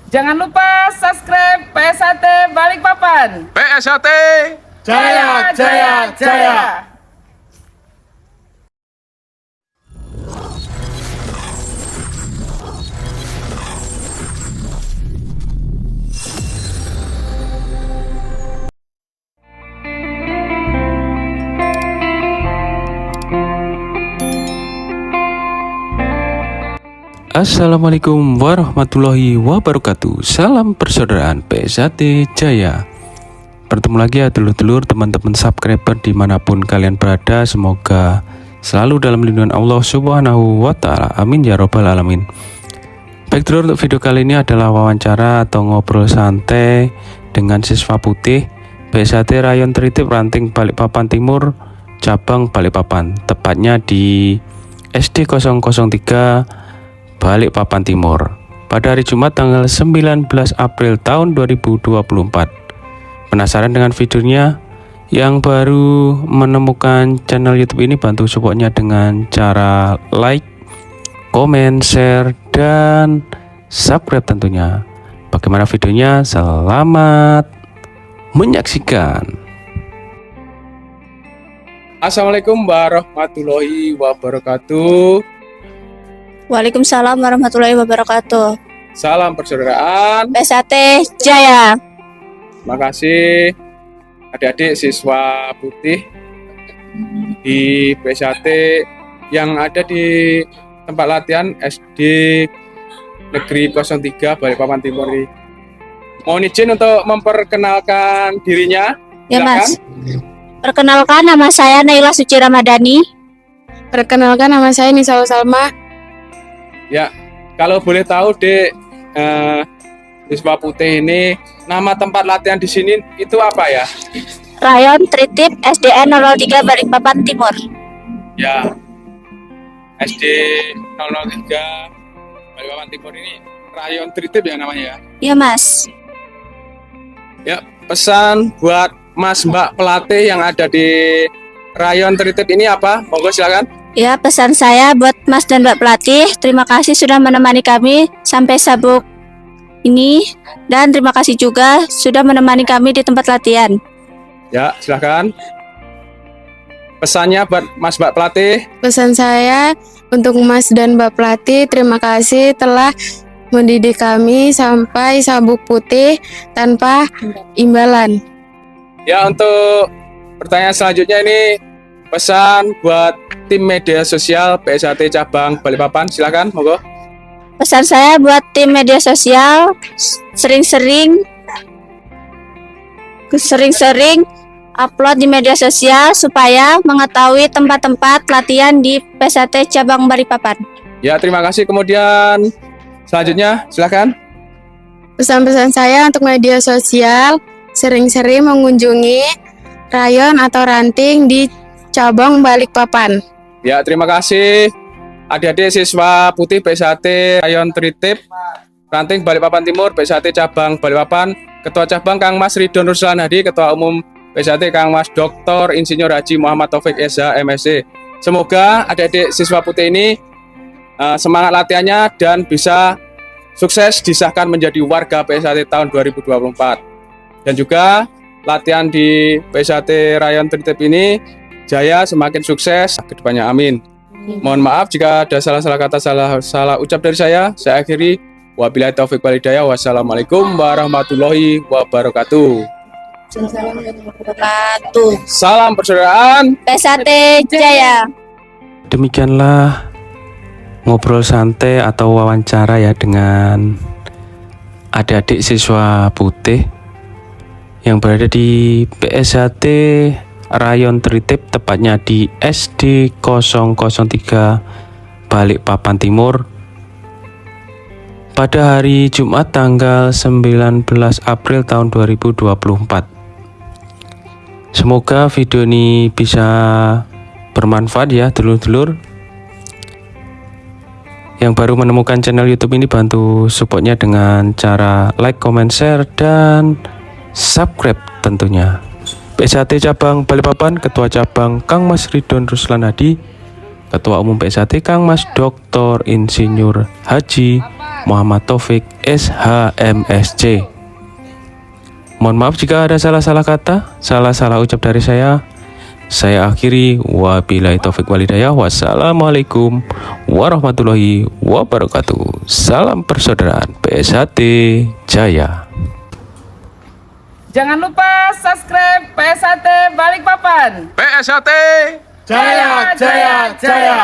Jangan lupa subscribe PSAT Balikpapan. PSAT Jaya, jaya, jaya. Assalamualaikum warahmatullahi wabarakatuh. Salam persaudaraan PSAT Jaya. Bertemu lagi ya dulur-dulur, teman-teman subscriber dimanapun kalian berada. Semoga selalu dalam lindungan Allah Subhanahu wa Ta'ala. Amin ya Robbal Alamin. Baik dulur, untuk video kali ini adalah wawancara atau ngobrol santai dengan siswa putih PSAT Rayon Tritip Ranting Balikpapan Timur, cabang Balikpapan, tepatnya di SD 003 Balikpapan Timur pada hari Jumat tanggal 19 April tahun 2024. Penasaran dengan videonya? Yang baru menemukan channel YouTube ini, bantu supportnya dengan cara like, komen, share, dan subscribe tentunya. Bagaimana videonya? Selamat menyaksikan. Assalamualaikum warahmatullahi wabarakatuh. Waalaikumsalam warahmatullahi wabarakatuh. Salam persaudaraan. PSAT Jaya. Terima kasih adik-adik siswa putih di PSAT yang ada di tempat latihan SD Negeri 03 Balikpapan Timur ini. Mohon izin untuk memperkenalkan dirinya. Ya Silakan. Mas. Perkenalkan, nama saya Naila Suci Ramadhani. Perkenalkan, nama saya Nisa Salma. Ya, kalau boleh tahu Dek, siswa putih ini nama tempat latihan di sini itu apa ya? Rayon Tritip SDN 03 Balikpapan Timur. Ya, SD 003 Balikpapan Timur ini Rayon Tritip ya namanya ya. Ya Mas. Ya, pesan buat Mas Mbak pelatih yang ada di Rayon Tritip ini apa? Monggo silakan. Ya, pesan saya buat Mas dan Mbak pelatih, terima kasih sudah menemani kami sampai sabuk ini, dan terima kasih juga sudah menemani kami di tempat latihan. Ya, silakan. Pesannya buat Mas Mbak pelatih. Pesan saya untuk Mas dan Mbak pelatih, terima kasih telah mendidik kami sampai sabuk putih tanpa imbalan. Ya, untuk pertanyaan selanjutnya ini pesan buat tim media sosial PSAT cabang Balikpapan, silakan, monggo. Pesan saya buat tim media sosial, sering-sering upload di media sosial supaya mengetahui tempat-tempat latihan di PSAT cabang Balikpapan. Ya, terima kasih. Kemudian selanjutnya silakan. Pesan-pesan saya untuk media sosial, sering-sering mengunjungi rayon atau ranting di cabang Balikpapan. Ya, terima kasih adik-adik siswa putih PSAT Rayon Tritip Ranting Balikpapan Timur, PSAT cabang Balikpapan. Ketua cabang Kang Mas Ridon Ruslan Hadi, Ketua Umum PSAT Kang Mas Dr. Insinyur Haji Muhammad Taufik SH MSc. Semoga adik-adik siswa putih ini semangat latihannya dan bisa sukses disahkan menjadi warga PSAT tahun 2024. Dan juga latihan di PSAT Rayon Tritip ini jaya, semakin sukses ke depannya, amin. Mohon maaf jika ada salah-salah kata, salah ucap dari saya. Saya akhiri, wabillahi taufik wal hidayah. Wassalamualaikum warahmatullahi wabarakatuh. Salam persaudaraan PSAT Jaya. Demikianlah ngobrol santai atau wawancara ya dengan adik-adik siswa putih yang berada di PSAT Rayon Tritip, tepatnya di SD 003 Balikpapan Timur pada hari Jumat tanggal 19 April tahun 2024. Semoga video ini bisa bermanfaat ya dulur-dulur. Yang baru menemukan channel YouTube ini, bantu supportnya dengan cara like, comment, share, dan subscribe tentunya. PSAT cabang Balikpapan, Ketua cabang Kang Mas Ridon Ruslan Hadi, Ketua Umum PSAT Kang Mas Dr. Insinyur Haji Muhammad Taufik SHMSC. Mohon maaf jika ada salah-salah kata, salah-salah ucap dari saya. Saya akhiri, wabillahi taufik walhidayah. Wassalamualaikum warahmatullahi wabarakatuh. Salam persaudaraan PSAT Jaya. Jangan lupa subscribe PSAT Balikpapan. PSAT Jaya, jaya, jaya.